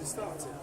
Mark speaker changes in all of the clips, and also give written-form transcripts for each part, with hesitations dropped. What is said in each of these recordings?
Speaker 1: started.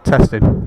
Speaker 2: Testing.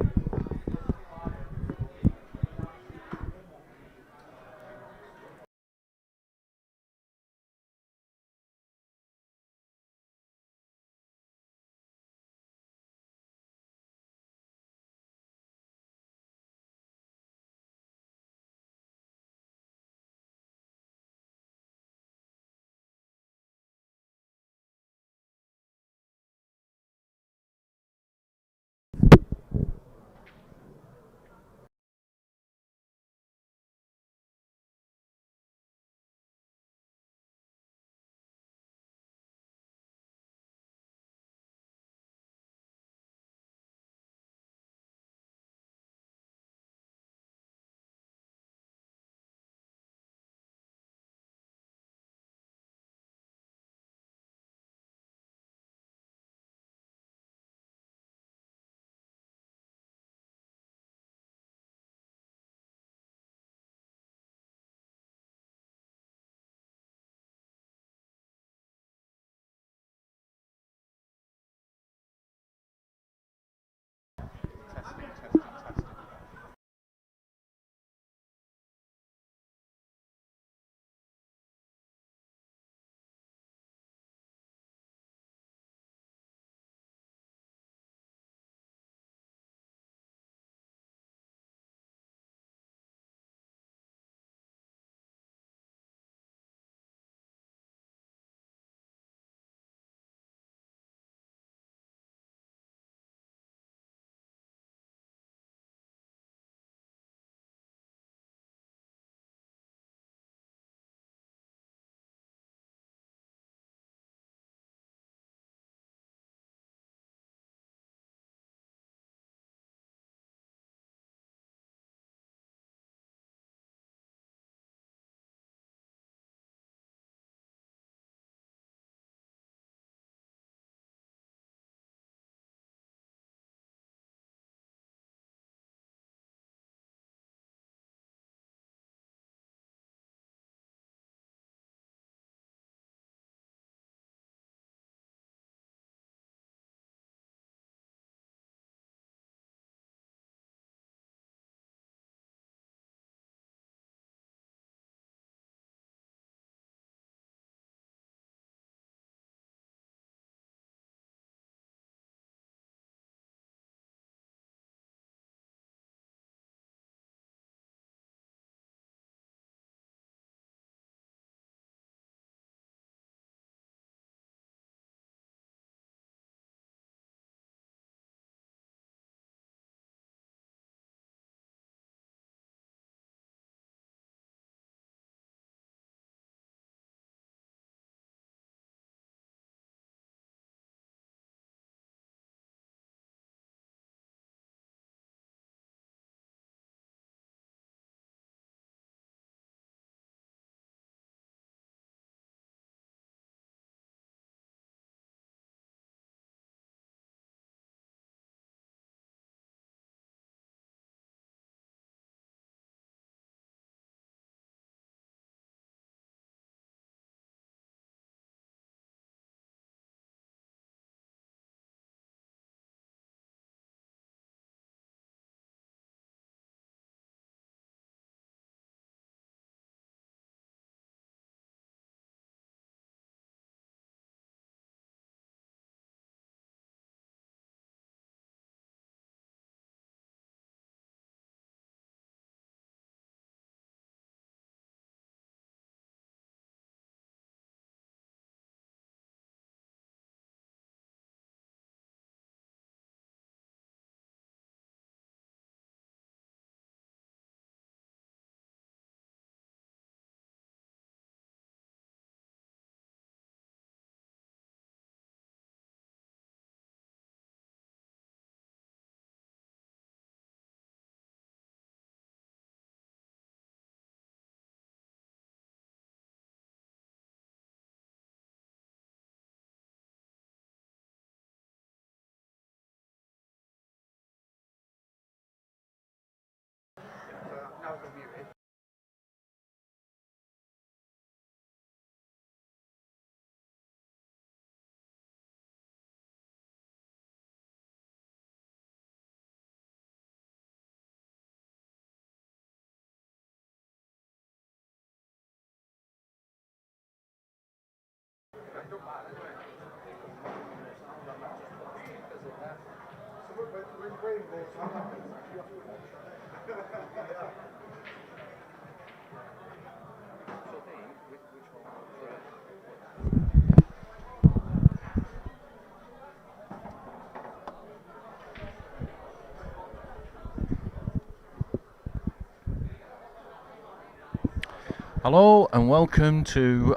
Speaker 2: Hello and welcome to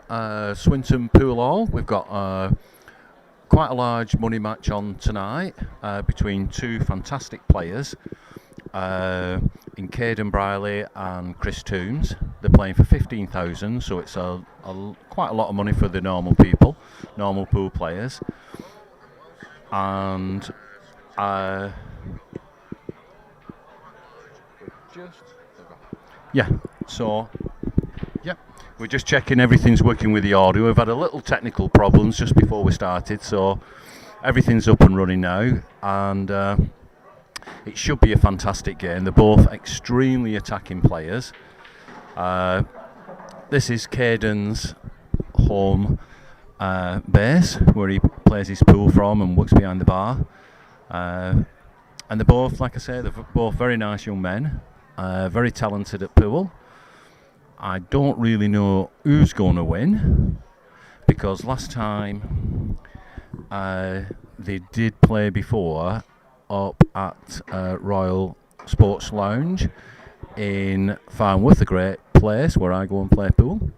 Speaker 2: Swinton Pool Hall. We've got quite a large money match on tonight between two fantastic players in Kayden Brierley and Chris Toombs. They're playing for 15,000, so it's quite a lot of money for the normal people, normal pool players. And we're just checking everything's working with the audio. We've had a little technical problems just before we started, so everything's up and running now, and it should be a fantastic game. They're both extremely attacking players. This is Kayden's home base, where he plays his pool from and works behind the bar. And they're both, like I say, they're both very nice young men, very talented at pool. I don't really know who's going to win, because last time they did play before up at Royal Sports Lounge in Farnworth, a great place where I go and play pool.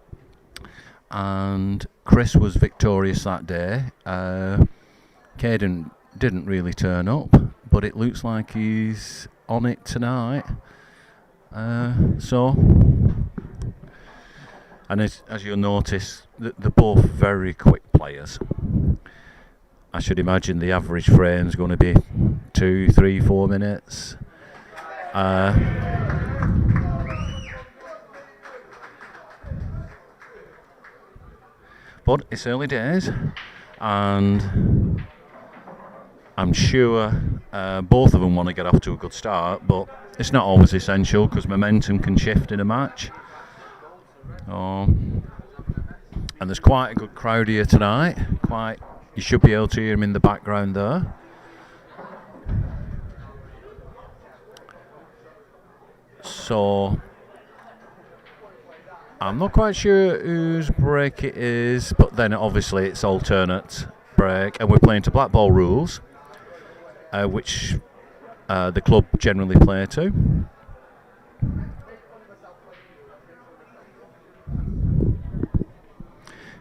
Speaker 2: And Chris was victorious that day. Kayden didn't really turn up, but it looks like he's on it tonight. And as you'll notice, they're both very quick players. I should imagine the average frame's going to be 2, 3, 4 minutes. But it's early days, and I'm sure both of them want to get off to a good start, but it's not always essential, because momentum can shift in a match. And there's quite a good crowd here tonight. You should be able to hear them in the background there. So I'm not quite sure whose break it is, but then obviously it's alternate break, and we're playing to Blackball Rules, which the club generally play to.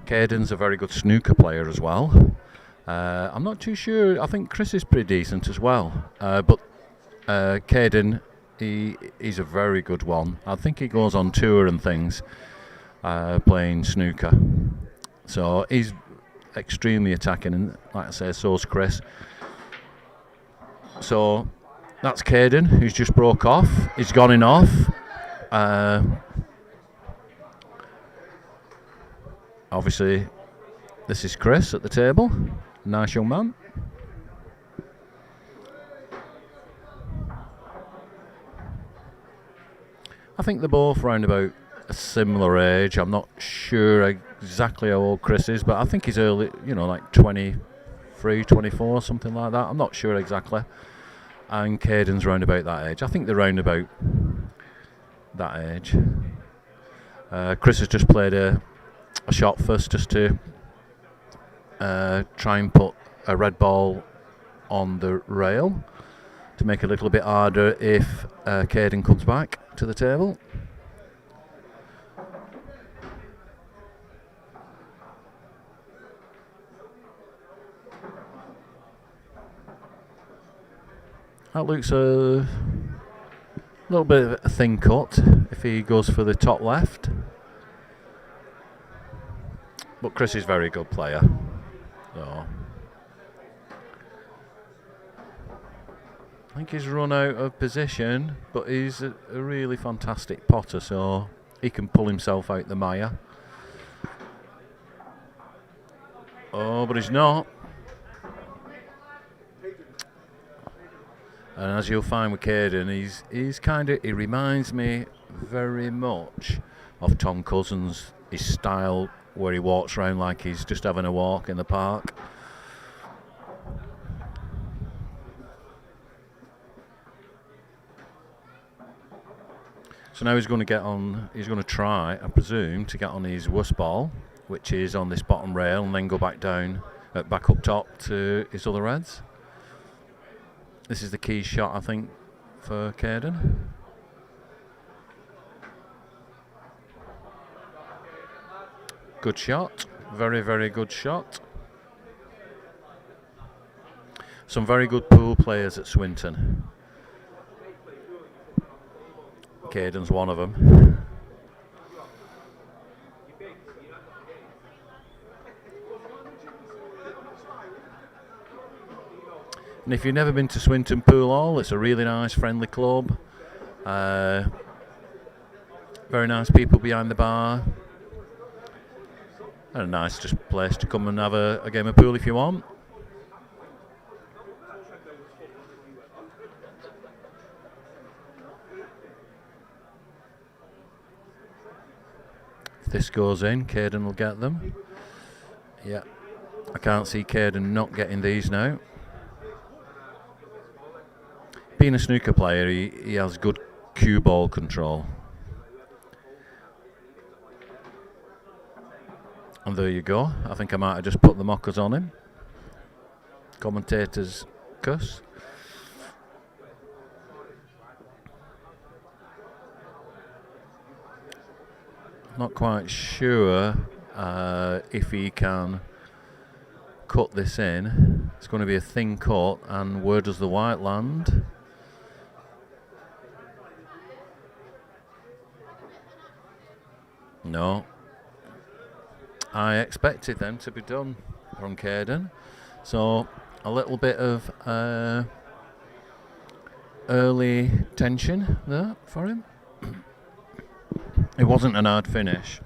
Speaker 2: Kayden's a very good snooker player as well. I'm not too sure. I think Chris is pretty decent as well. But Kayden, he's a very good one. I think he goes on tour and things, playing snooker. So he's extremely attacking, and like I say, so's Chris. So that's Kayden, who's just broke off. He's gone in off. Obviously, this is Chris at the table. Nice young man. I think they're both round about a similar age. I'm not sure exactly how old Chris is, but I think he's early, like 23, 24, something like that. I'm not sure exactly. And Kayden's round about that age. I think they're round about that age. Chris has just played a shot first, just to try and put a red ball on the rail to make it a little bit harder if Kayden comes back to the table. That looks a little bit of a thin cut if he goes for the top left. But Chris is a very good player. So I think he's run out of position, but he's a really fantastic potter, so he can pull himself out the mire. Oh, but he's not. And as you'll find with Kayden, he reminds me very much of Tom Cousins. His style where he walks around like he's just having a walk in the park. So now he's going to get on, he's going to try, I presume, to get on his worst ball, which is on this bottom rail, and then go back down, back up top to his other reds. This is the key shot, I think, for Kayden. Good shot, very, very good shot. Some very good pool players at Swinton. Kayden's one of them. And if you've never been to Swinton Pool Hall, it's a really nice, friendly club. Very nice people behind the bar. And a nice just place to come and have a game of pool if you want. If this goes in, Kayden will get them. Yeah, I can't see Kayden not getting these now. Being a snooker player, he has good cue ball control. And there you go. I think I might have just put the mockers on him. Commentator's cuss. Not quite sure if he can cut this in. It's going to be a thin cut, and where does the white land? No. I expected them to be done from Kayden. So a little bit of early tension there for him. It wasn't an hard finish,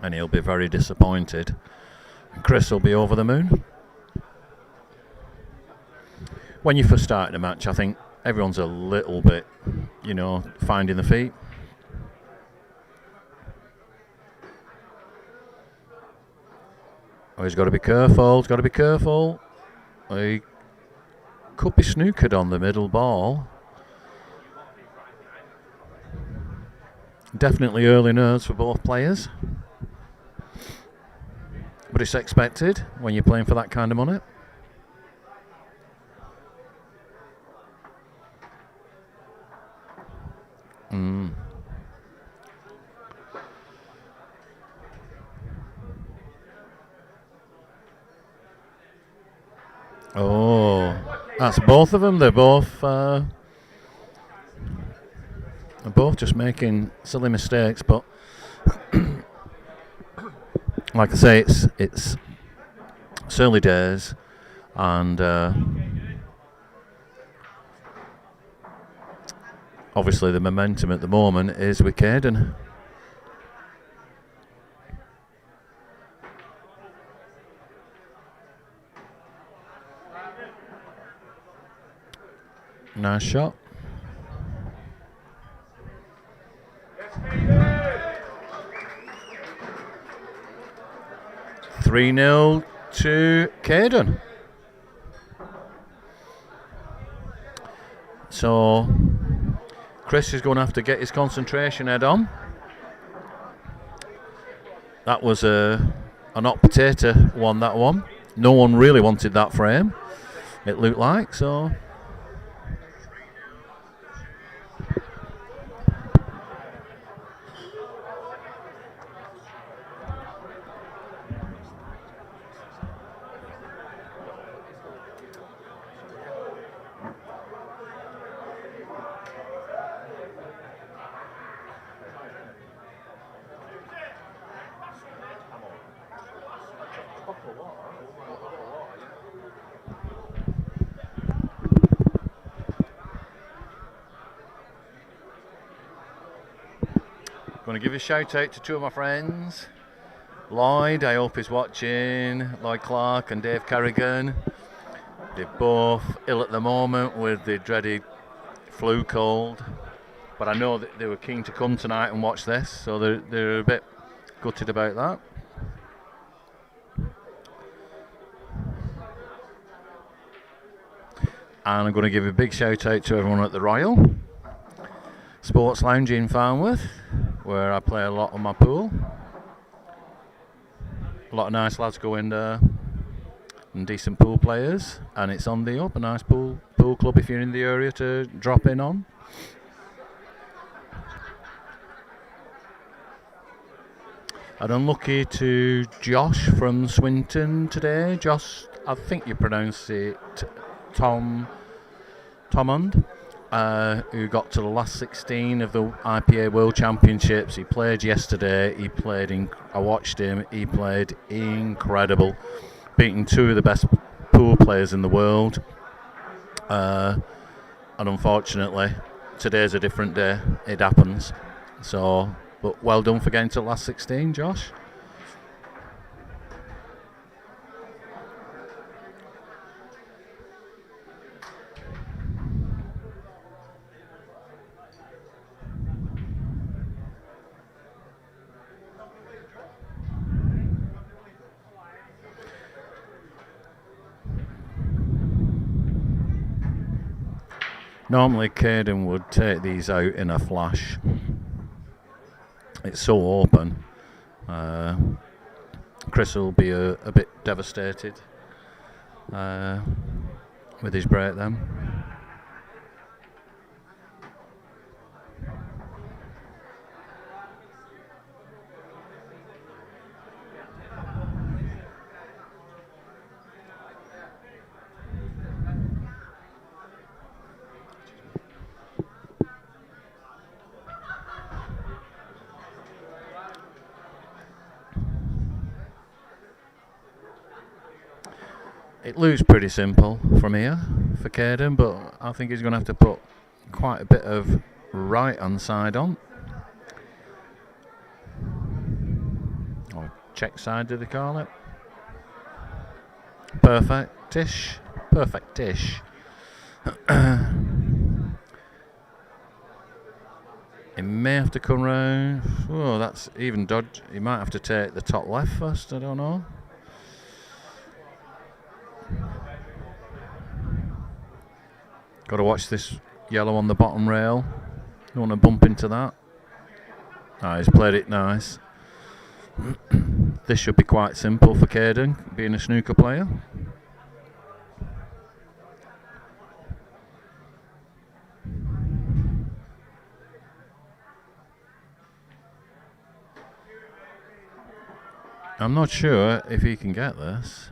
Speaker 2: and he'll be very disappointed. Chris will be over the moon. When you first start a match, I think everyone's a little bit, finding the feet. Oh, he's got to be careful, he's got to be careful. He could be snookered on the middle ball. Definitely early nerves for both players. But it's expected when you're playing for that kind of money. Oh, that's both of them. They're both just making silly mistakes, but like I say, it's early days, and obviously the momentum at the moment is with Kayden. Nice shot. 3-0 to Kayden. So Chris is going to have to get his concentration head on. That was a hot potato one, that one. No one really wanted that frame, it looked like, so... Going to give a shout out to two of my friends. Lloyd, I hope he's watching. Lloyd Clark and Dave Carrigan. They're both ill at the moment with the dreaded flu cold. But I know that they were keen to come tonight and watch this, so they're a bit gutted about that. And I'm going to give a big shout out to everyone at the Royal Sports Lounge in Farnworth, where I play a lot on my pool. A lot of nice lads go in there, and decent pool players, and it's on the up. A nice pool club if you're in the area to drop in on. And unlucky to Josh from Swinton today. Josh, I think you pronounce it Tomond, who got to the last 16 of the IPA World Championships. He played yesterday. I watched him. He played incredible, beating two of the best pool players in the world. And unfortunately, today's a different day. It happens. So, but well done for getting to the last 16, Josh. Normally Kayden would take these out in a flash. It's so open. Chris will be a bit devastated with his break then. It looks pretty simple from here for Kayden, but I think he's going to have to put quite a bit of right hand side on. Or check side, do they call it? Perfect-ish. Perfect-ish. He may have to come round. Oh, that's even dodge. He might have to take the top left first, I don't know. Got to watch this yellow on the bottom rail. Don't want to bump into that. He's played it nice. This should be quite simple for Kayden, being a snooker player. I'm not sure if he can get this.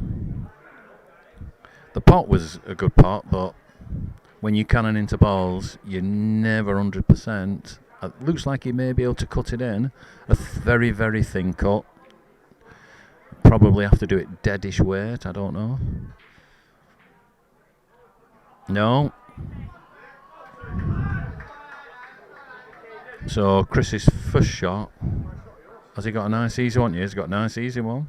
Speaker 2: The pot was a good pot, but when you cannon into balls, you're never 100%. It looks like he may be able to cut it in. A very, very thin cut. Probably have to do it deadish weight, I don't know. No. So Chris's first shot. Has he got a nice easy one? Yeah, he's got a nice easy one.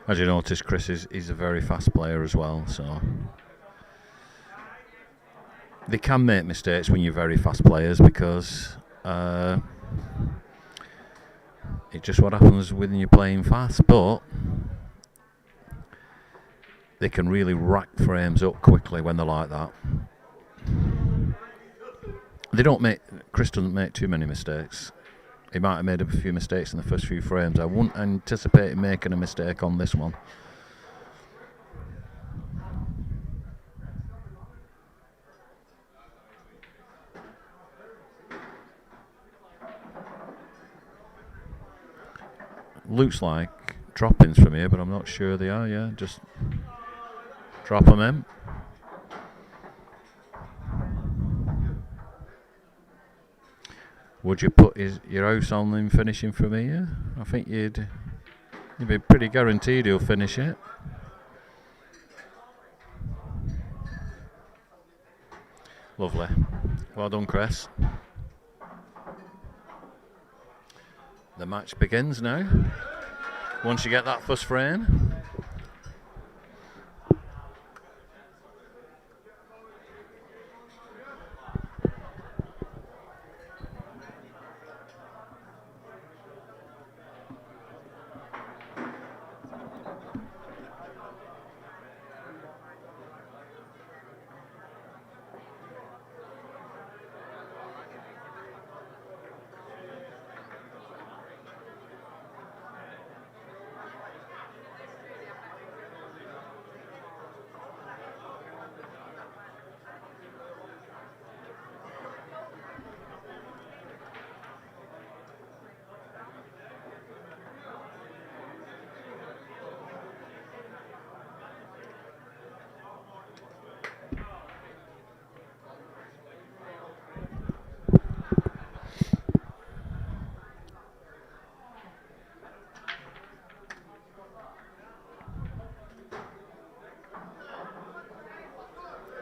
Speaker 2: As you notice, Chris is a very fast player as well, so they can make mistakes when you're very fast players, because it's just what happens when you're playing fast, but they can really rack frames up quickly when they're like that. Chris doesn't make too many mistakes. He might have made a few mistakes in the first few frames. I wouldn't anticipate him making a mistake on this one. Looks like drop-ins from here, but I'm not sure they are. Yeah, just drop them in. Would you put your house on him finishing from here? I think you'd be pretty guaranteed he'll finish it. Lovely. Well done, Chris. The match begins now. Once you get that first frame.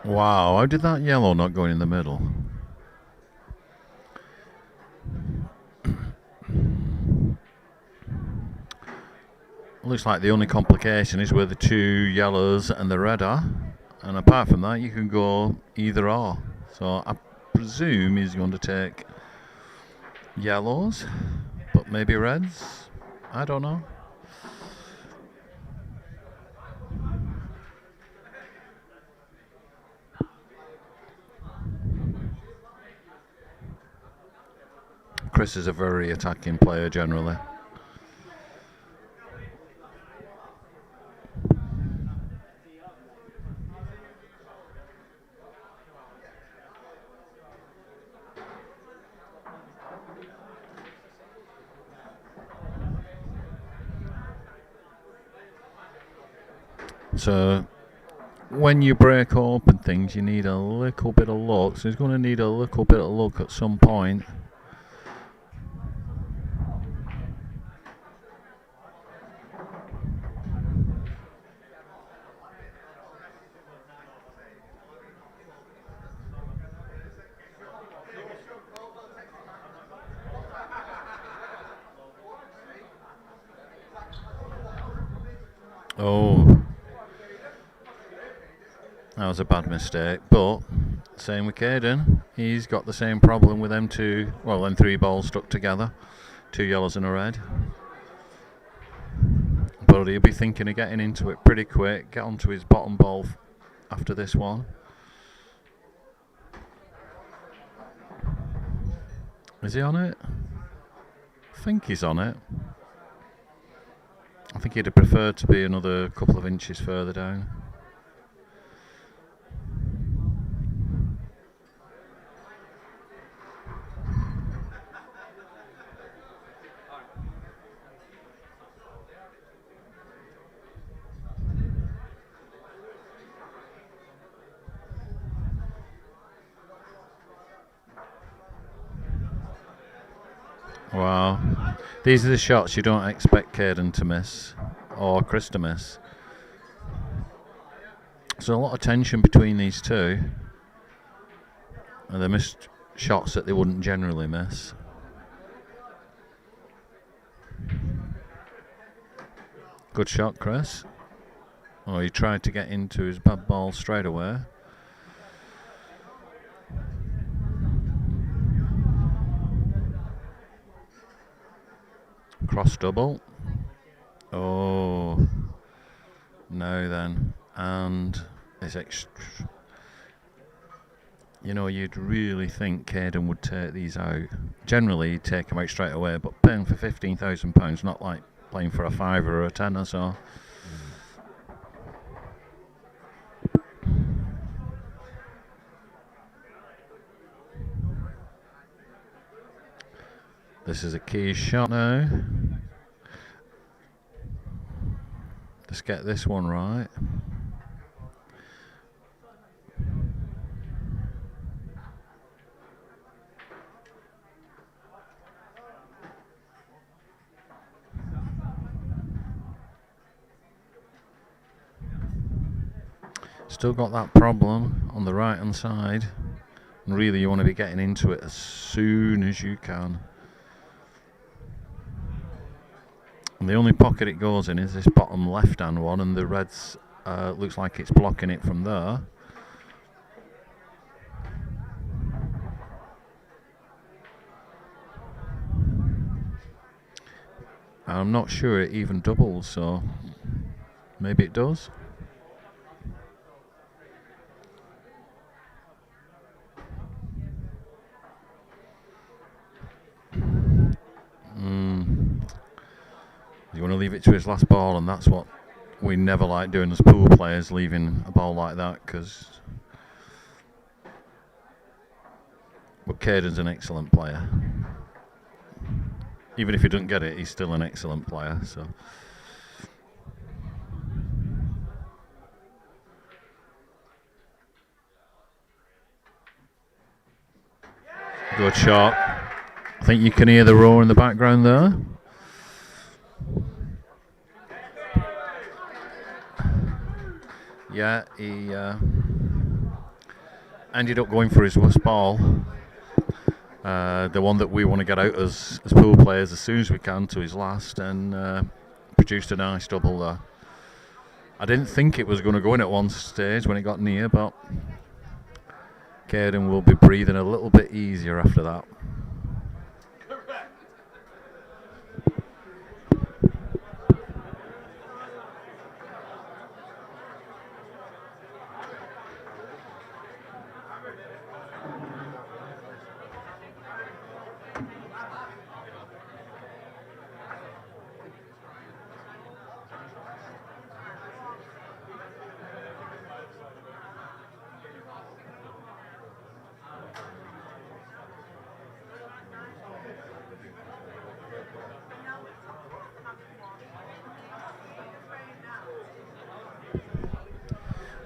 Speaker 2: Wow, how did that yellow not go in the middle? Looks like the only complication is where the 2 yellows and the red are. And apart from that, you can go either or. So I presume he's going to take yellows, but maybe reds. I don't know. Chris is a very attacking player generally. So when you break open things, you need a little bit of luck. So he's going to need a little bit of luck at some point. Oh, that was a bad mistake, but same with Kayden. He's got the same problem with them 3 balls stuck together, 2 yellows and a red. But he'll be thinking of getting into it pretty quick, get onto his bottom ball after this one. Is he on it? I think he's on it. I think he'd have preferred to be another couple of inches further down. Wow. These are the shots you don't expect Kayden to miss, or Chris to miss. So a lot of tension between these two. And they missed shots that they wouldn't generally miss. Good shot, Chris. Oh, he tried to get into his bad ball straight away. Cross double. Oh, no then. And it's you'd really think Kayden would take these out. Generally, he'd take them out straight away, but paying for £15,000, not like playing for a £5 or a £10 or so. This is a key shot now. Let's get this one right. Still got that problem on the right hand side, and really you want to be getting into it as soon as you can. And the only pocket it goes in is this bottom left hand one, and the reds looks like it's blocking it from there. I'm not sure it even doubles, so maybe it does. You want to leave it to his last ball, and that's what we never like doing as pool players, leaving a ball like that, because Kayden's an excellent player. Even if he doesn't get it, he's still an excellent player. So good shot. I think you can hear the roar in the background there. Yeah, ended up going for his worst ball. The one that we want to get out as pool players as soon as we can to his last, and produced a nice double there. I didn't think it was going to go in at one stage when it got near, but Kayden will be breathing a little bit easier after that.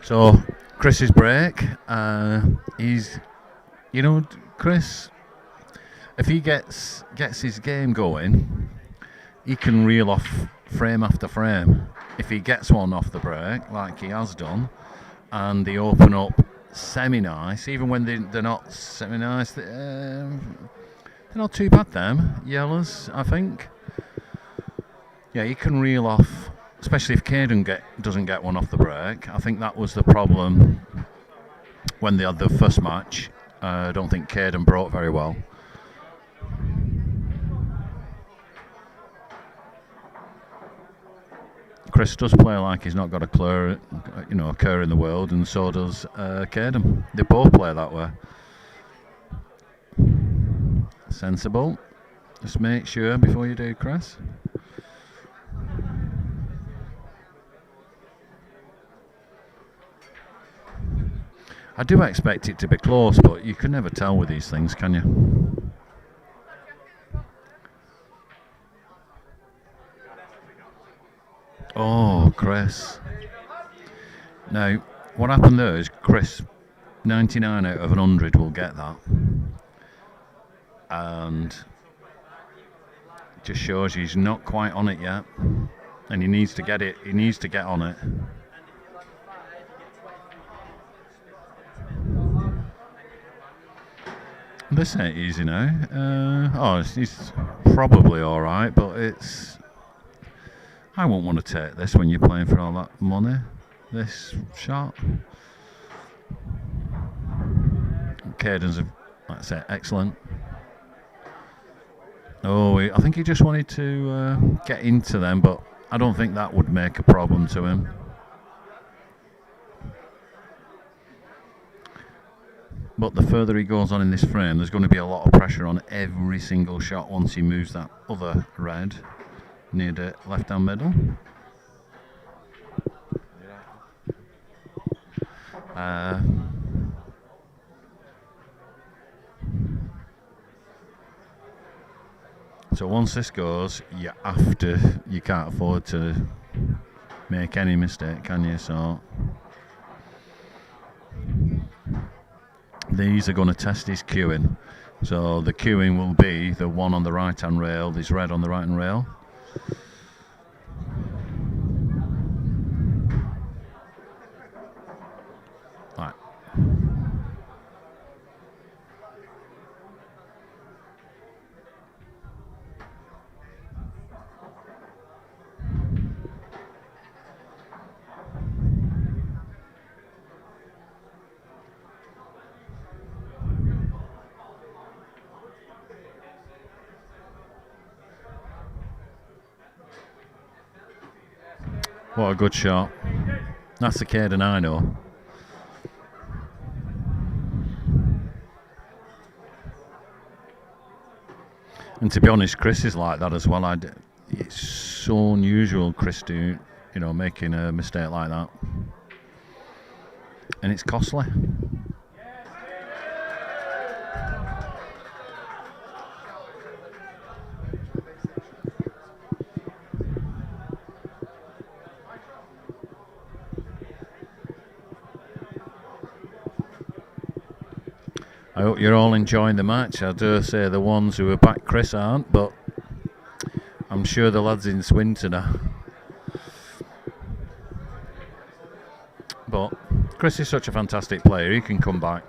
Speaker 2: So Chris's break, he's, Chris, if he gets his game going, he can reel off frame after frame. If he gets one off the break, like he has done, and they open up semi-nice, even when they're not semi-nice, they're not too bad, them yellows, I think. Yeah, he can reel off, especially if Kayden doesn't get one off the break. I think that was the problem when they had the first match. I don't think Kayden broke very well. Chris does play like he's not got a cur in the world, and so does Kayden. They both play that way. Sensible. Just make sure before you do, Chris. I do expect it to be close, but you can never tell with these things, can you? Oh, Chris. Now, what happened there is Chris, 99 out of 100 will get that. And it just shows he's not quite on it yet. And he needs to get it. He needs to get on it. This ain't easy now. He's probably alright, but it's... I won't want to take this when you're playing for all that money. This shot. Kayden's, like I say, excellent. Oh, I think he just wanted to get into them, but I don't think that would make a problem to him. But the further he goes on in this frame, there's going to be a lot of pressure on every single shot once he moves that other red near the left-hand middle. So once this goes, you can't afford to make any mistake, can you? So these are going to test his cueing. So the cueing will be the one on the right hand rail, this red on the right hand rail. Right. What a good shot. That's the Kayden I know. And to be honest, Chris is like that as well. It's so unusual, Chris making a mistake like that. And it's costly. I hope you're all enjoying the match. I dare say the ones who are back Chris aren't, but I'm sure the lads in Swinton are. But Chris is such a fantastic player, he can come back.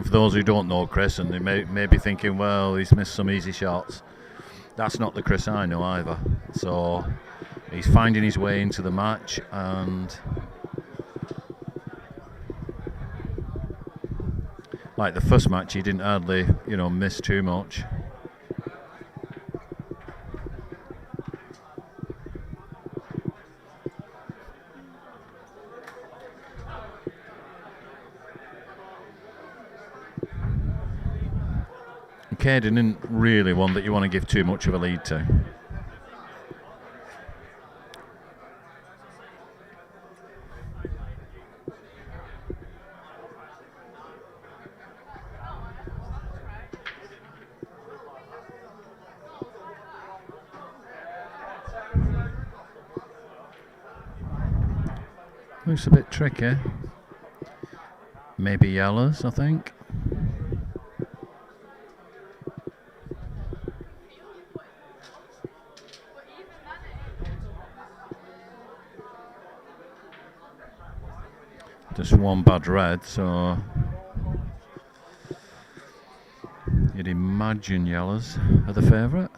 Speaker 2: for those who don't know Chris, and they may be thinking, well, he's missed some easy shots. That's not the Chris I know either. So he's finding his way into the match, and like the first match, he didn't hardly, miss too much. Kayden isn't really one that you want to give too much of a lead to. Looks a bit tricky. Maybe yellows, I think. Just one bad red, so you'd imagine yellows are the favourite.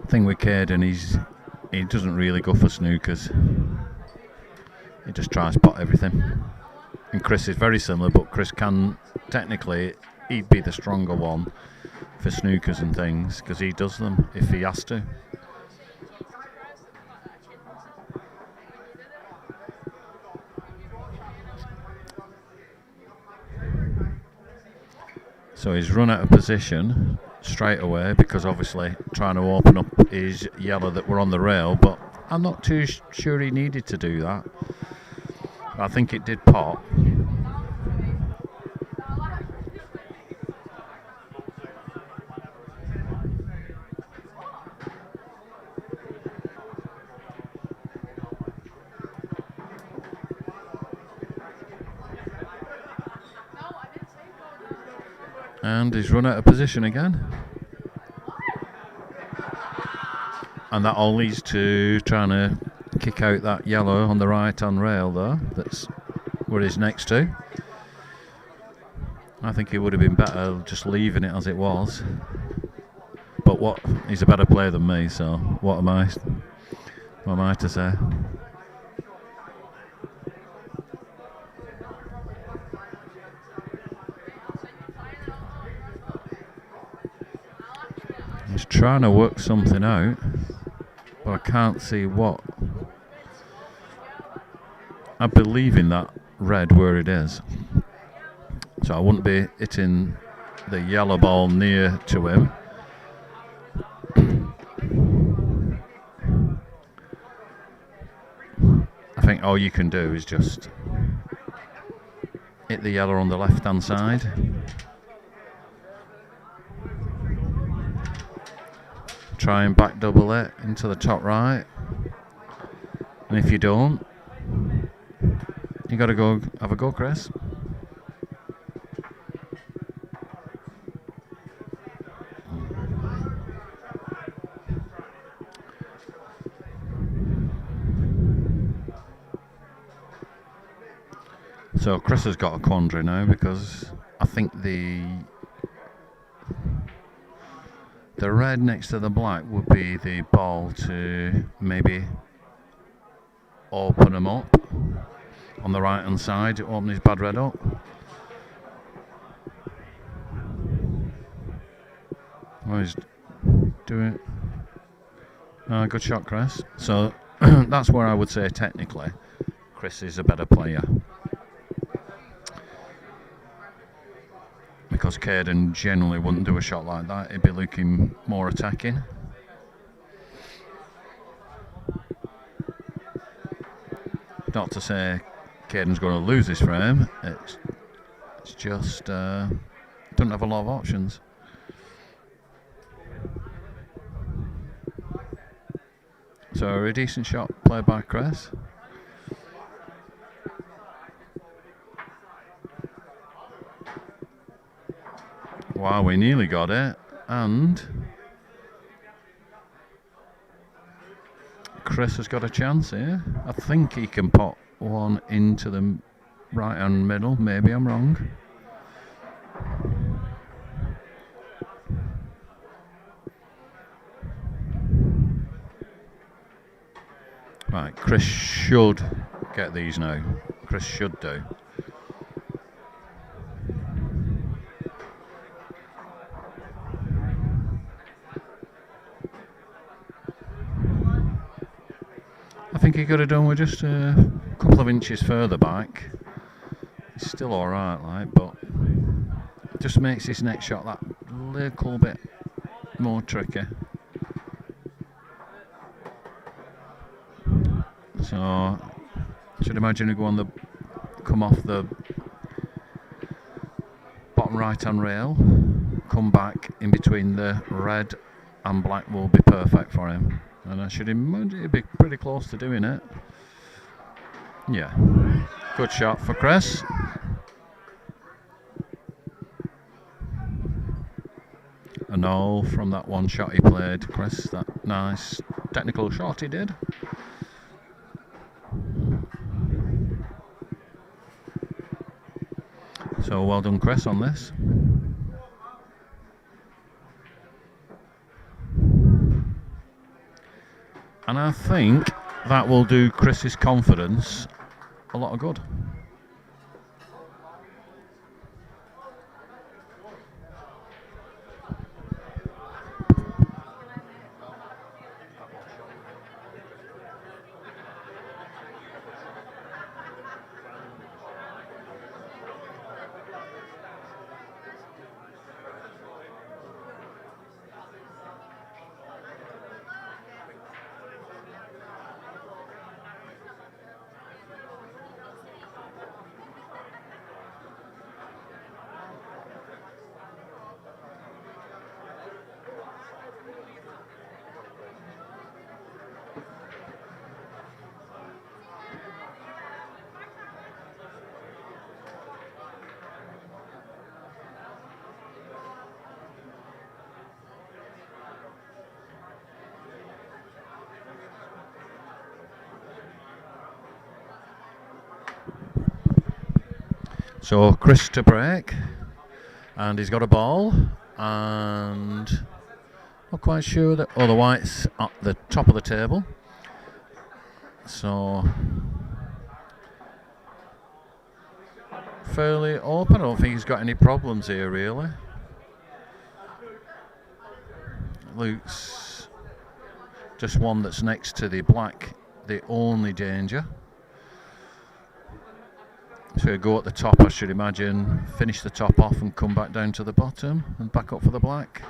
Speaker 2: Thing with Kayden, he doesn't really go for snookers. He just tries to pot everything. And Chris is very similar, but Chris can technically, he'd be the stronger one for snookers and things because he does them if he has to. So he's run out of position straight away because obviously trying to open up his yellow that were on the rail, but I'm not too sure he needed to do that. I think it did pop. And he's run out of position again. And that all leads to trying to kick out that yellow on the right hand rail there. That's where he's next to. I think he would have been better just leaving it as it was. But he's a better player than me, so what am I to say? He's trying to work something out, but I can't see what. I believe in that red where it is, so I wouldn't be hitting the yellow ball near to him. I think all you can do is just hit the yellow on the left hand side. Try and back double it into the top right, and if you don't, you got to go have a go, Chris. So Chris has got a quandary now because I think the red next to the black would be the ball to maybe open him up on the right hand side, to open his bad red up. Oh, he's doing it. Good shot, Chris. So that's where I would say technically Chris is a better player, because Kayden generally wouldn't do a shot like that. He'd be looking more attacking. Not to say Kayden's going to lose this frame. It's just doesn't have a lot of options. So a decent shot played by Chris. Wow, we nearly got it, and Chris has got a chance here. I think he can put one into the right hand middle. Maybe I'm wrong. Right, Chris should get these now. Chris should do. I think he could have done with just a couple of inches further back. It's still alright, like, but just makes his next shot that little bit more tricky. So, I should imagine he come off the bottom right hand rail, come back in between the red and black will be perfect for him. And I should imagine he'd be pretty close to doing it. Yeah, good shot for Chris. A no from that one shot he played, Chris. That nice technical shot he did. So well done, Chris, on this. And I think that will do Chris's confidence a lot of good. So Chris to break, and he's got a ball, and not quite sure that. Oh, the white's at the top of the table. So fairly open. I don't think he's got any problems here really. Luke's just one that's next to the black, the only danger. So go at the top, I should imagine, finish the top off and come back down to the bottom and back up for the black.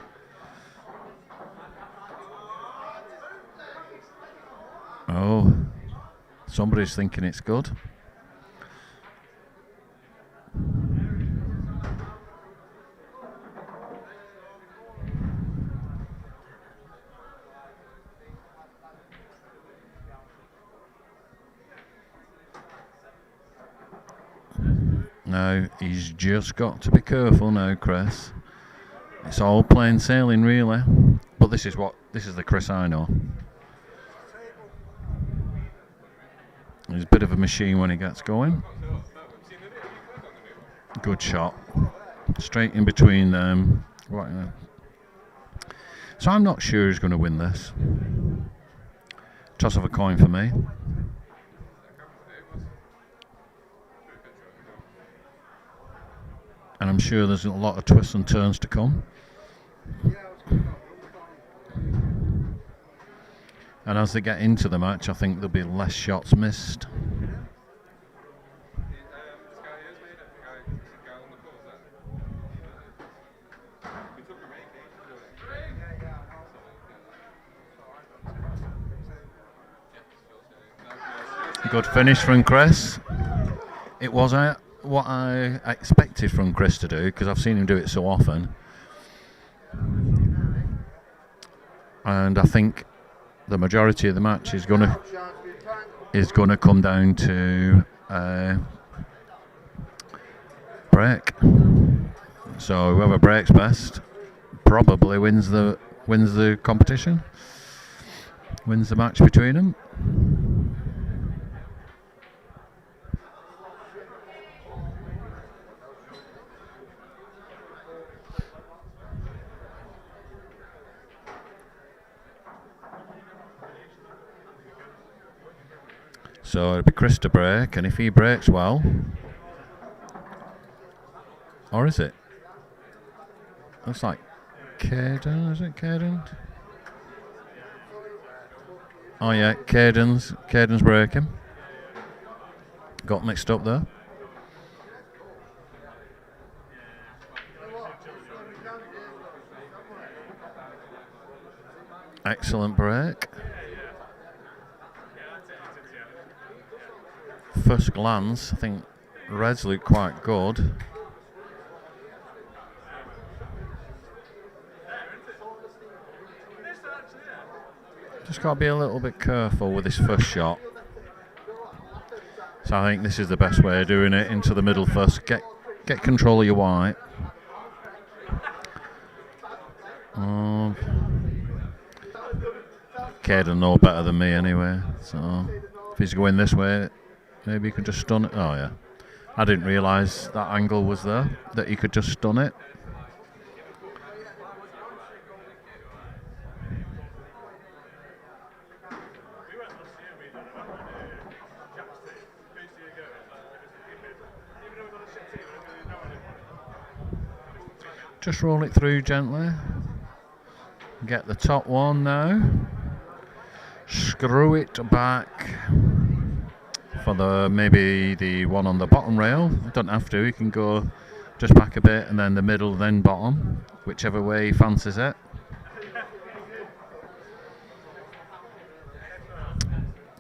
Speaker 2: Oh, somebody's thinking it's good. Now he's just got to be careful now, Chris. It's all plain sailing really, but this is the Chris I know. He's a bit of a machine when he gets going. Good shot, straight in between them. Right. So I'm not sure who's going to win this. Toss of a coin for me. And I'm sure there's a lot of twists and turns to come. And as they get into the match, I think there'll be less shots missed. Good finish from Chris. It was what I expected from Chris to do, because I've seen him do it so often. And I think the majority of the match is gonna come down to break. So whoever breaks best probably wins the competition. wins the match between them. So it'll be Chris to break, and if he breaks well, or is it? Looks like Kayden, is it Kayden? Oh yeah, Kayden's breaking. Got mixed up there. Excellent break. First glance, I think Reds look quite good. Just got to be a little bit careful with his first shot. So I think this is the best way of doing it. Into the middle first. Get control of your white. Kayden know better than me anyway. So if he's going this way, maybe he can just stun it. Oh yeah. I didn't realise that angle was there, that he could just stun it. Just roll it through gently. Get the top one now. Screw it back for maybe the one on the bottom rail. You don't have to, you can go just back a bit and then the middle, then bottom, whichever way he fancies it.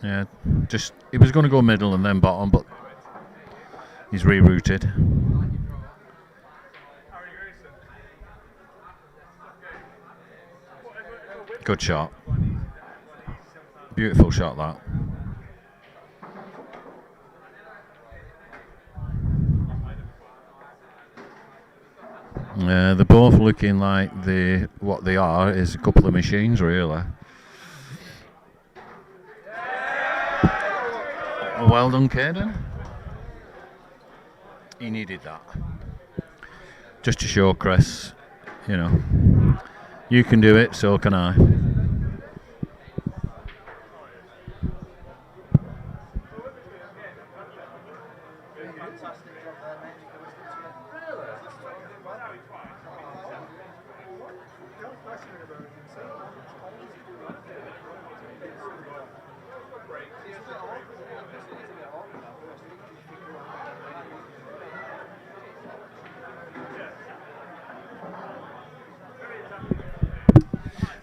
Speaker 2: Yeah, just he was going to go middle and then bottom, but he's rerouted. Good shot. Beautiful shot that. They're both looking like what they are is a couple of machines really. Well done, Kayden. He needed that. Just to show Chris, you know, you can do it, so can I.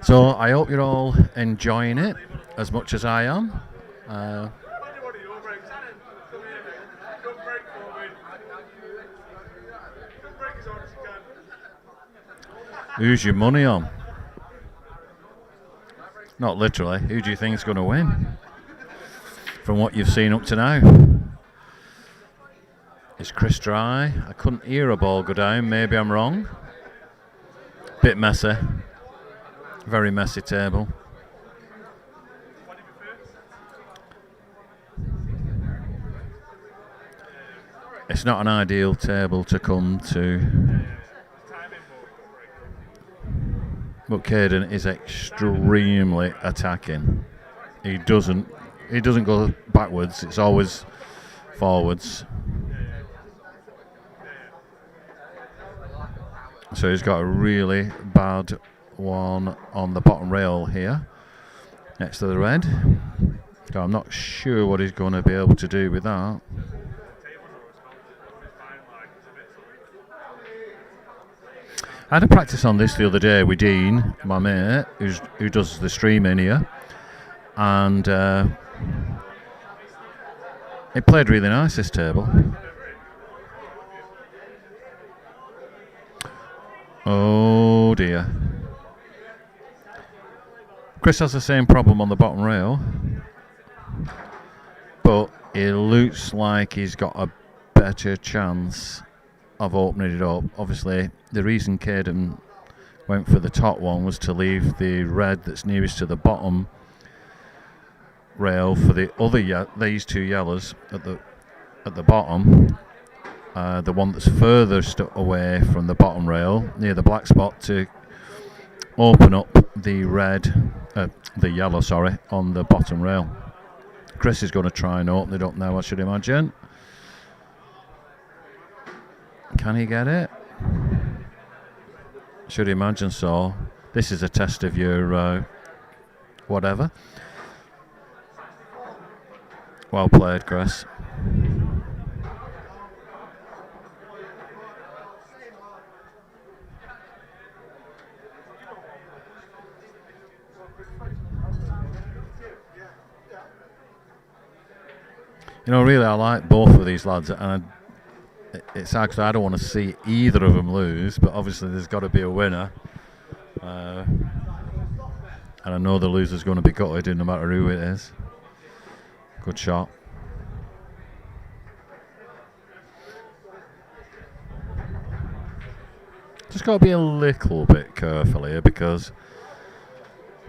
Speaker 2: So I hope you're all enjoying it as much as I am. Who's your money on? Not literally. Who do you think is going to win? From what you've seen up to now. Is Chris dry? I couldn't hear a ball go down. Maybe I'm wrong. Bit messy. Very messy table. It's not an ideal table to come to. But Kayden is extremely attacking. He doesn't go backwards, it's always forwards. So he's got a really bad one on the bottom rail here, next to the red. So I'm not sure what he's going to be able to do with that. I had a practice on this the other day with Dean, my mate, who does the streaming here, and it played really nice, this table. Oh dear. Chris has the same problem on the bottom rail, but it looks like he's got a better chance of opening it up. Obviously, the reason Kayden went for the top one was to leave the red that's nearest to the bottom rail for the other these two yellows at the bottom. The one that's furthest away from the bottom rail near the black spot to open up the yellow, on the bottom rail. Chris is going to try and open it up now, I should imagine. Can he get it? Should imagine so. This is a test of your whatever. Well played, Chris. You know, really, I like both of these lads, and it's actually, I don't want to see either of them lose, but obviously there's got to be a winner. And I know the loser's going to be gutted no matter who it is. Good shot. Just got to be a little bit careful here, because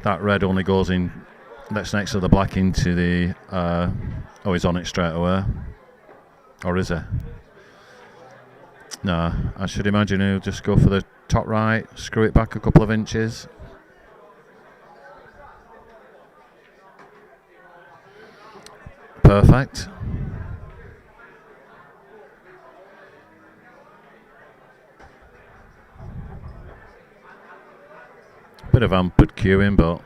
Speaker 2: that red only goes in, that's next to the black, into the oh, he's on it straight away. Or is it? No, I should imagine he'll just go for the top right, screw it back a couple of inches. Perfect. Bit of hampered queuing, but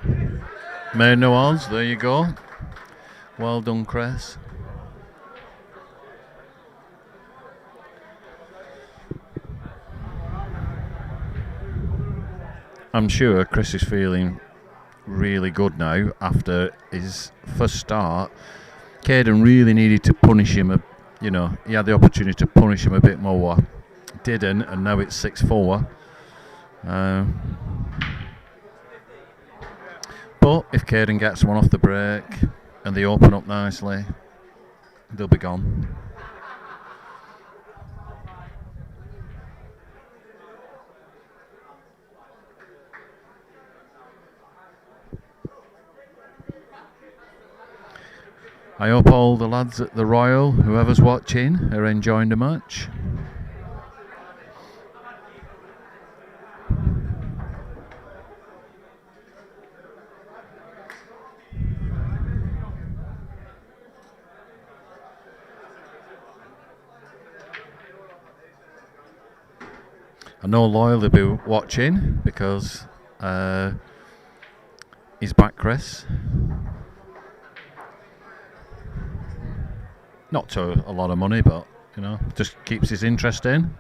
Speaker 2: made no odds. There you go. Well done, Chris. I'm sure Chris is feeling really good now after his first start. Kayden really needed to punish him. He had the opportunity to punish him a bit more. Didn't, and now it's 6-4. But if Kayden gets one off the break and they open up nicely, they'll be gone. I hope all the lads at the Royal, whoever's watching, are enjoying the match. I know Loyal will be watching because he's back, Chris. Not to a lot of money, but just keeps his interest in.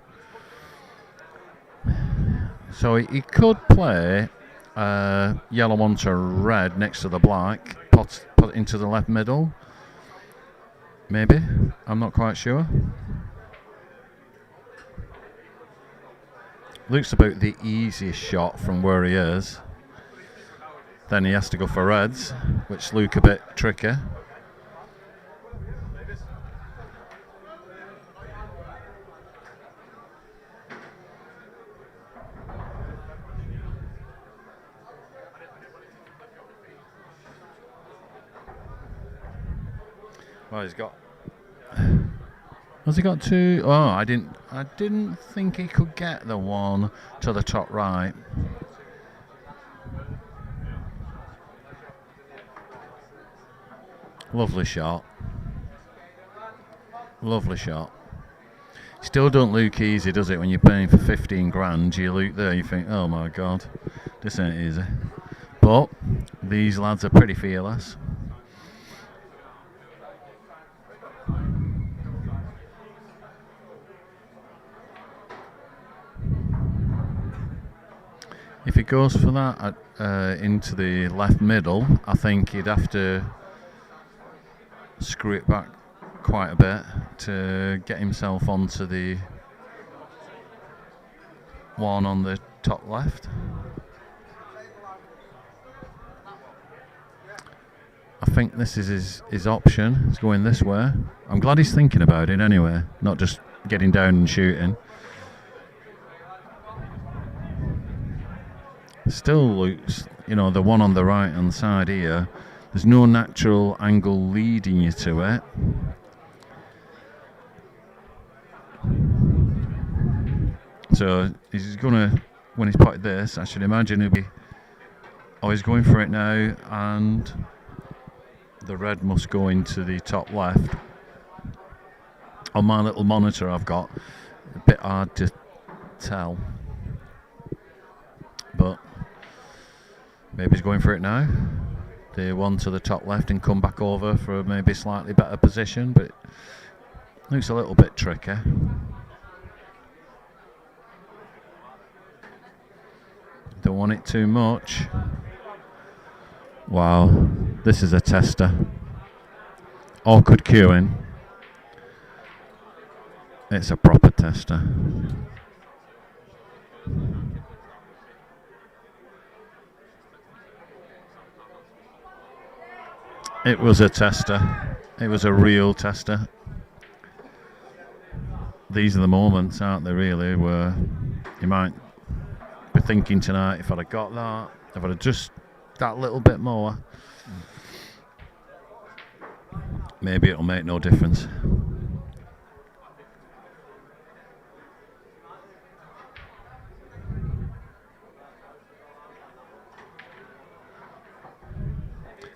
Speaker 2: So he could play yellow onto red next to the black, put into the left middle. Maybe, I'm not quite sure. Looks about the easiest shot from where he is. Then he has to go for reds, which look a bit tricky. Well, has he got two? Oh, I didn't think he could get the one to the top right. Lovely shot. Lovely shot. Still don't look easy, does it? When you're paying for 15 grand, you look there, you think, oh my God, this ain't easy. But these lads are pretty fearless. If he goes for that into the left middle, I think he'd have to screw it back quite a bit to get himself onto the one on the top left. I think this is his option. He's going this way. I'm glad he's thinking about it anyway, not just getting down and shooting. Still looks, the one on the right hand side here There's no natural angle leading you to it. So he's gonna, when he's potted this, I should imagine he'll be, oh, he's going for it now, and the red must go into the top left. On my little monitor I've got, a bit hard to tell, but maybe he's going for it now. The one to the top left and come back over for a maybe slightly better position, but it looks a little bit tricky. Don't want it too much. Wow, this is a tester. Awkward queuing. It's a proper tester. It was a tester. It was a real tester. These are the moments, aren't they, really, where you might be thinking tonight, if I'd have got that, if I'd have just that little bit more, maybe it'll make no difference.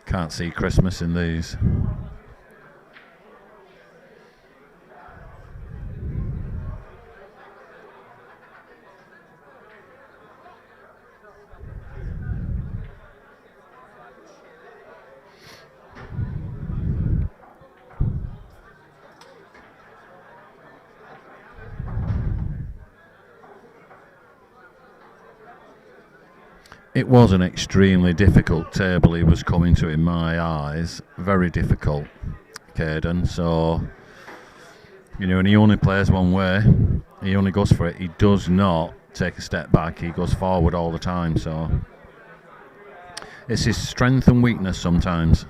Speaker 2: Can't see Christmas in these. It was an extremely difficult table he was coming to in my eyes. Very difficult, Kayden. So, you know, and he only plays one way. He only goes for it. He does not take a step back. He goes forward all the time. So, it's his strength and weakness sometimes.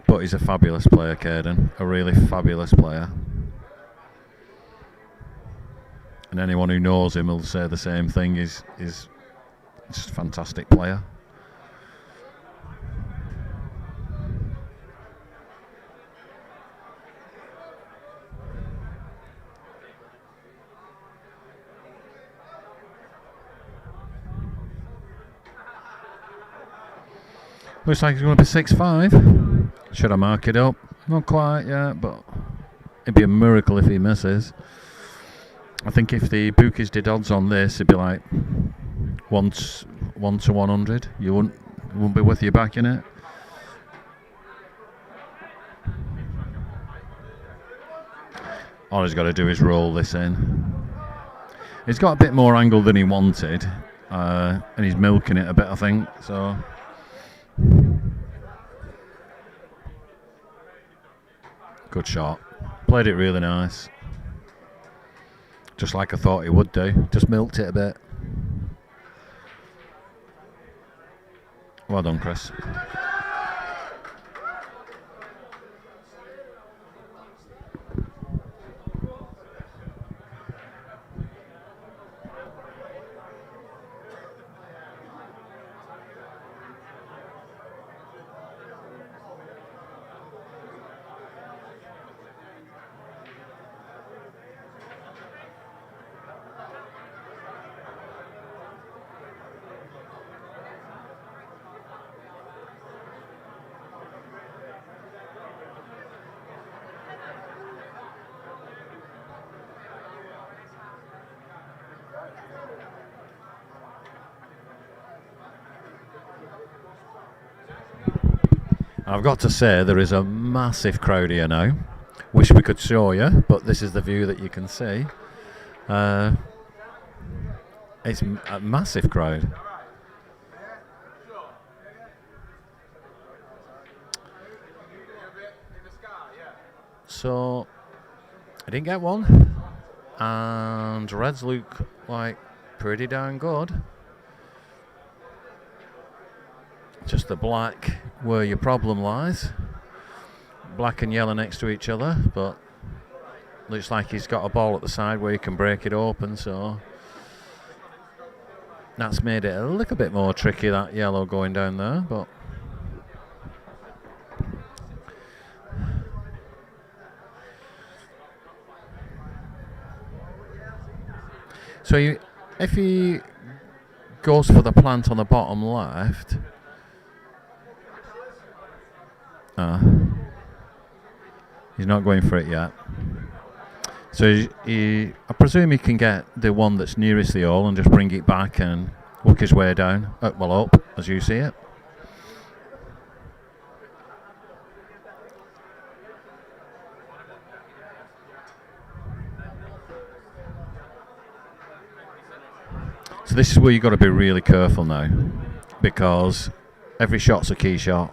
Speaker 2: But he's a fabulous player, Kayden. A really fabulous player. And anyone who knows him will say the same thing. He's just a fantastic player. Looks like he's going to be 6'5". Should I mark it up? Not quite yet, but it'd be a miracle if he misses. I think if the bookies did odds on this, it'd be like 1 to 100. You wouldn't be with your back in it. All he's got to do is roll this in. He's got a bit more angle than he wanted, and he's milking it a bit, I think. So. Good shot. Played it really nice. Just like I thought he would do. Just milked it a bit. Well done, Chris. I've got to say, there is a massive crowd here now. Wish we could show you, but this is the view that you can see. It's a massive crowd. So, I didn't get one. And reds look like pretty darn good. Just the black where your problem lies. Black and yellow next to each other, but Looks like he's got a ball at the side where he can break it open, so that's made it a little bit more tricky, that yellow going down there, but so if he goes for the plant on the bottom left, he's not going for it yet. So I presume he can get the one that's nearest the hole and just bring it back and work his way down, up, as you see it. So this is where you've got to be really careful now, because every shot's a key shot.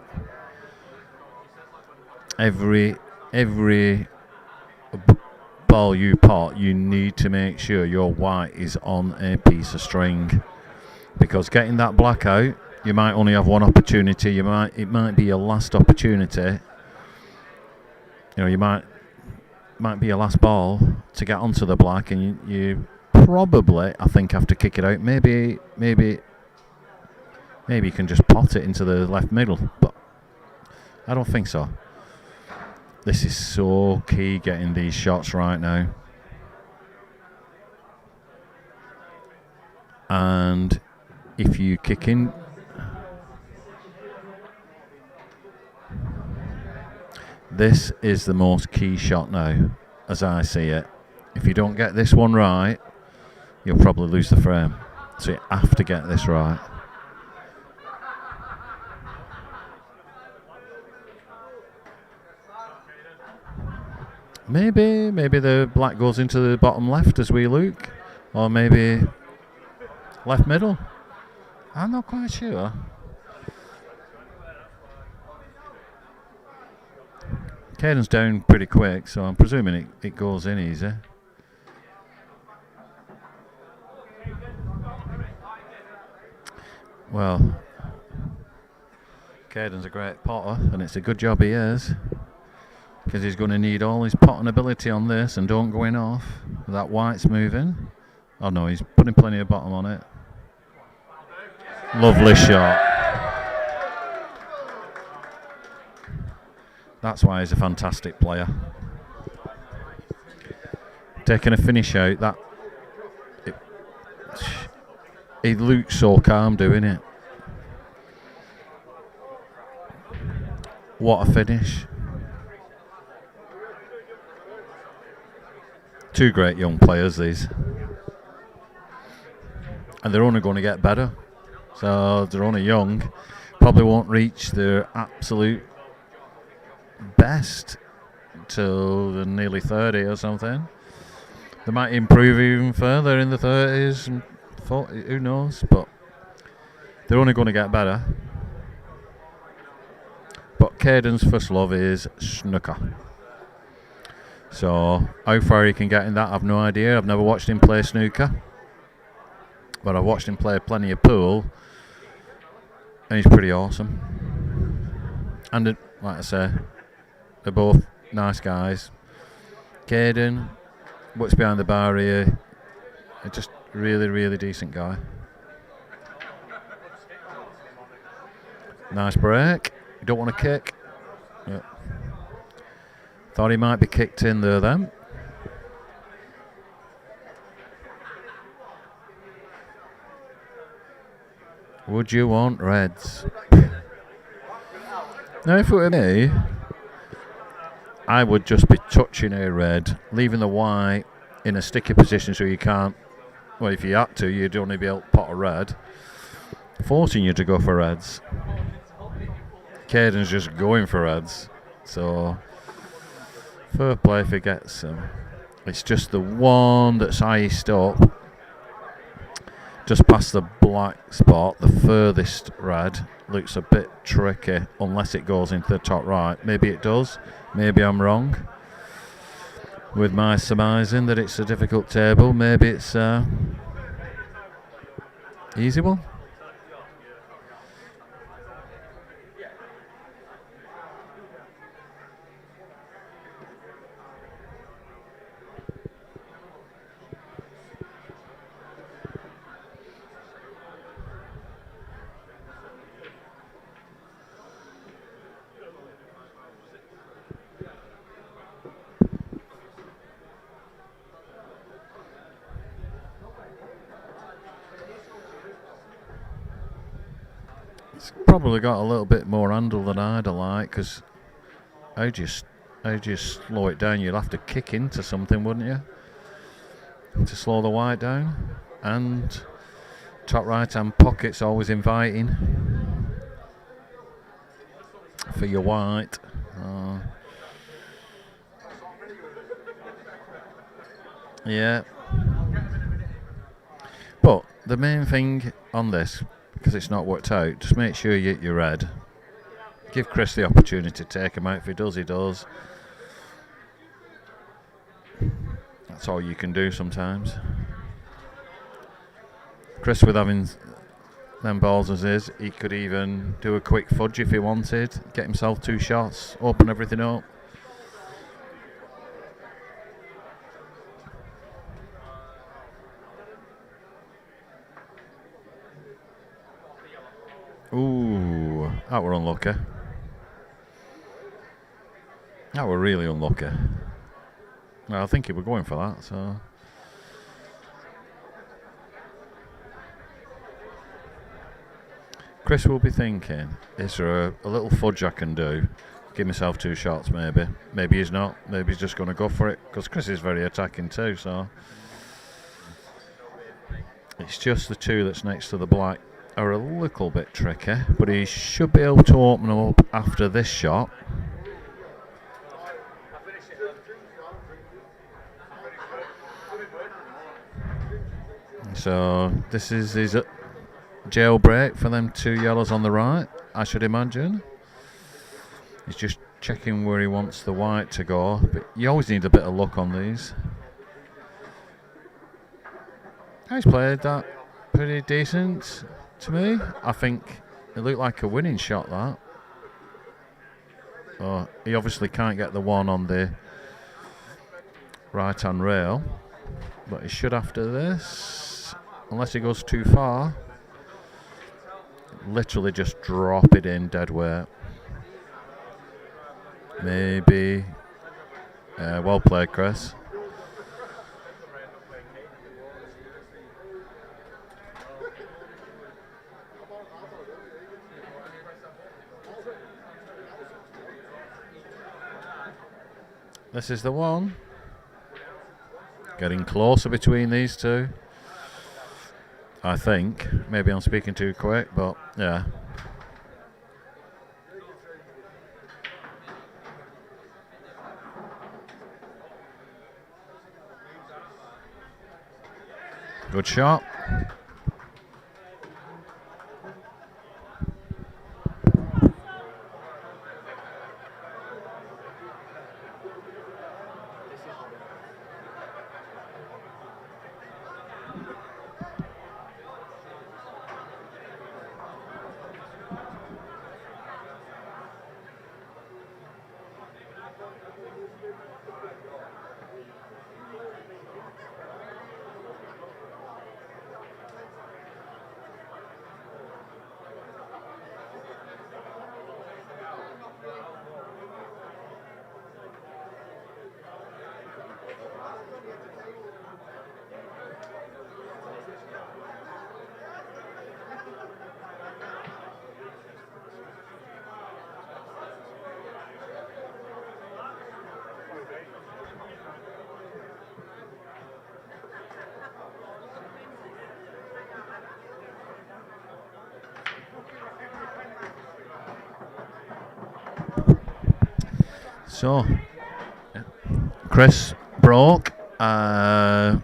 Speaker 2: Every ball you pot, you need to make sure your white is on a piece of string, because getting that black out, you might only have one opportunity. It might be your last opportunity. You might be your last ball to get onto the black, and you probably, I think, have to kick it out. Maybe you can just pot it into the left middle, but I don't think so. This is so key, getting these shots right now. And if you kick in, this is the most key shot now, as I see it. If you don't get this one right, you'll probably lose the frame. So you have to get this right. Maybe the black goes into the bottom left as we look, or maybe left middle. I'm not quite sure. Kayden's down pretty quick, so I'm presuming it goes in easy. Well, Kayden's a great potter, and it's a good job he is, because he's going to need all his potting ability on this, and don't go in off. That white's moving. Oh no, he's putting plenty of bottom on it. Lovely shot. That's why he's a fantastic player. Taking a finish out, he looks so calm doing it. What a finish. Two great young players, these. And they're only going to get better. So they're only young. Probably won't reach their absolute best till they're nearly 30 or something. They might improve even further in the 30s and 40, who knows, but they're only going to get better. But Kayden's first love is snooker. So how far he can get in that, I've no idea. I've never watched him play snooker, but I've watched him play plenty of pool, and he's pretty awesome. And like I say, they're both nice guys. Kayden works behind the bar here. He's just really, really decent guy. Nice break. You don't want to kick. Yep. Thought he might be kicked in there then. Would you want reds? Now, if it were me, I would just be touching a red, leaving the white in a sticky position so you can't. Well, if you had to, you'd only be able to pot a red, forcing you to go for reds. Kayden's just going for reds, so fair play if he gets them. It's just the one that's iced up, just past the black spot, the furthest red. Looks a bit tricky unless it goes into the top right. Maybe it does, maybe I'm wrong with my surmising that it's a difficult table. Maybe it's easy one. Probably got a little bit more handle than I'd like, because how do you slow it down? You'll have to kick into something, wouldn't you, to slow the white down? And top right hand pocket's always inviting for your white. Yeah. But the main thing on this, because it's not worked out, just make sure you hit your red. Give Chris the opportunity to take him out. If he does, he does. That's all you can do sometimes. Chris, with having them balls as is, he could even do a quick fudge if he wanted, get himself 2 shots, open everything up. Ooh, that were unlucky. That were really unlucky. Well, I think he were going for that, so. Chris will be thinking, is there a little fudge I can do? Give myself 2 shots, maybe. Maybe he's not. Maybe he's just going to go for it, because Chris is very attacking too, so. It's just the 2 that's next to the black are a little bit tricky, but he should be able to open them up after this shot. So this is his jailbreak for them 2 yellows on the right, I should imagine. He's just checking where he wants the white to go, but you always need a bit of luck on these. He's played that pretty decent to me. I think it looked like a winning shot, that. Oh, he obviously can't get the one on the right hand rail, but he should after this, unless he goes too far. Literally just drop it in dead weight. Maybe. Well played, Chris. This is the one. Getting closer between these 2. I think. Maybe I'm speaking too quick, but yeah. Good shot. So, Chris broke, potted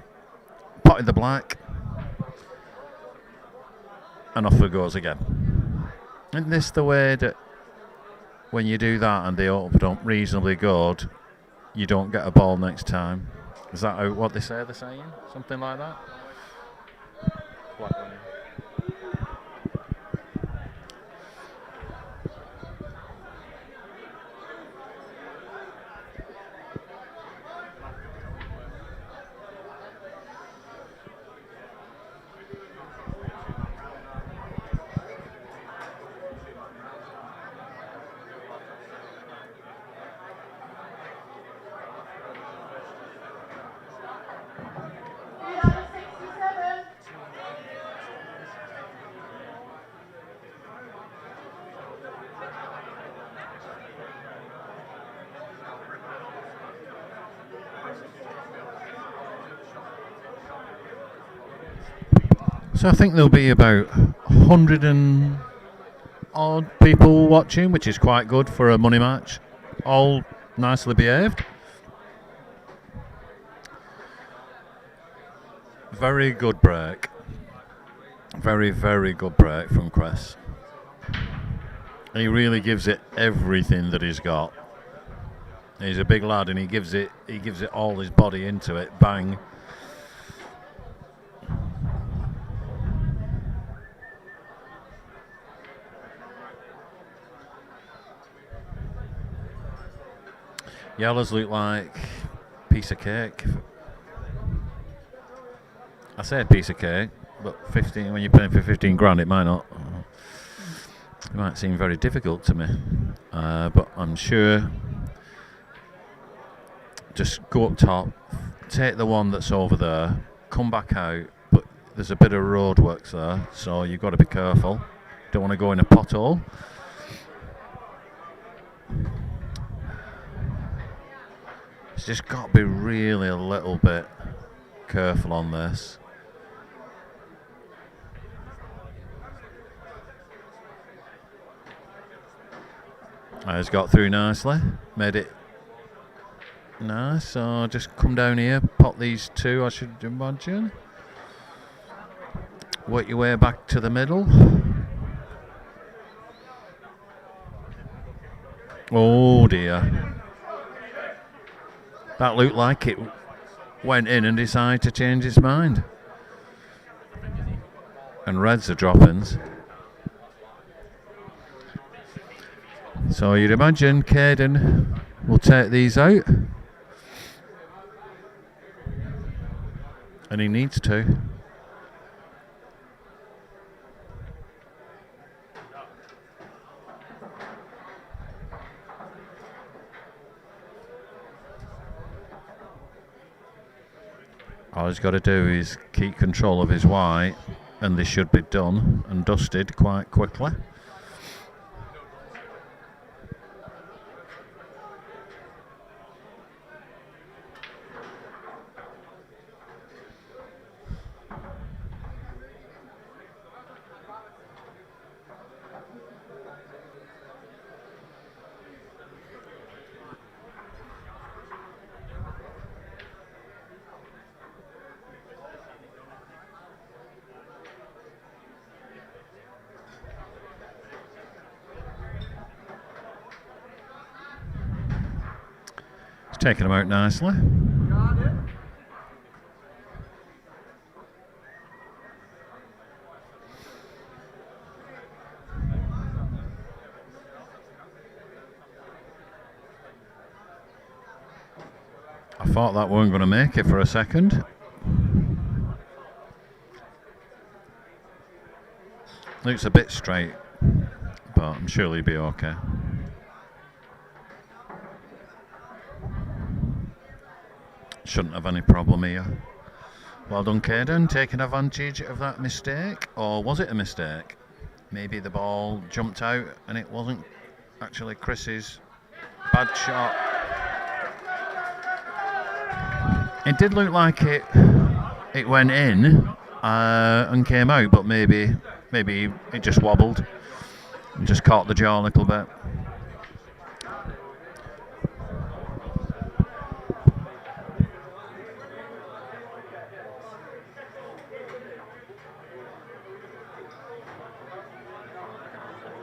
Speaker 2: the black, and off it goes again. Isn't this the way that when you do that and they open up reasonably good, you don't get a ball next time? Is that what they say they're saying? Something like that? So I think there'll be about 100 and odd people watching, which is quite good for a money match. All nicely behaved. Very good break. Very, very good break from Chris. He really gives it everything that he's got. He's a big lad and he gives it all his body into it. Bang. Yellows look like piece of cake. I said piece of cake, but 15 when you're paying for 15 grand, it might not. It might seem very difficult to me, but I'm sure. Just go up top, take the one that's over there, come back out, but there's a bit of roadworks there, so you've got to be careful. Don't want to go in a pothole. It's just got to be really a little bit careful on this. He's got through nicely, made it nice. So just come down here, pop these two, I should imagine. Work your way back to the middle. Oh dear. That looked like it went in and decided to change its mind. And reds are drop-ins. So you'd imagine Kayden will take these out. And he needs to. All he's got to do is keep control of his white, and this should be done and dusted quite quickly. Taking them out nicely. I thought that weren't going to make it for a second. Looks a bit straight, but I'm sure he'll be okay. Shouldn't have any problem here. Well done, Kayden, taking advantage of that mistake. Or was it a mistake? Maybe the ball jumped out and it wasn't actually Chris's bad shot. It did look like it went in and came out, but maybe it just wobbled and just caught the jaw a little bit.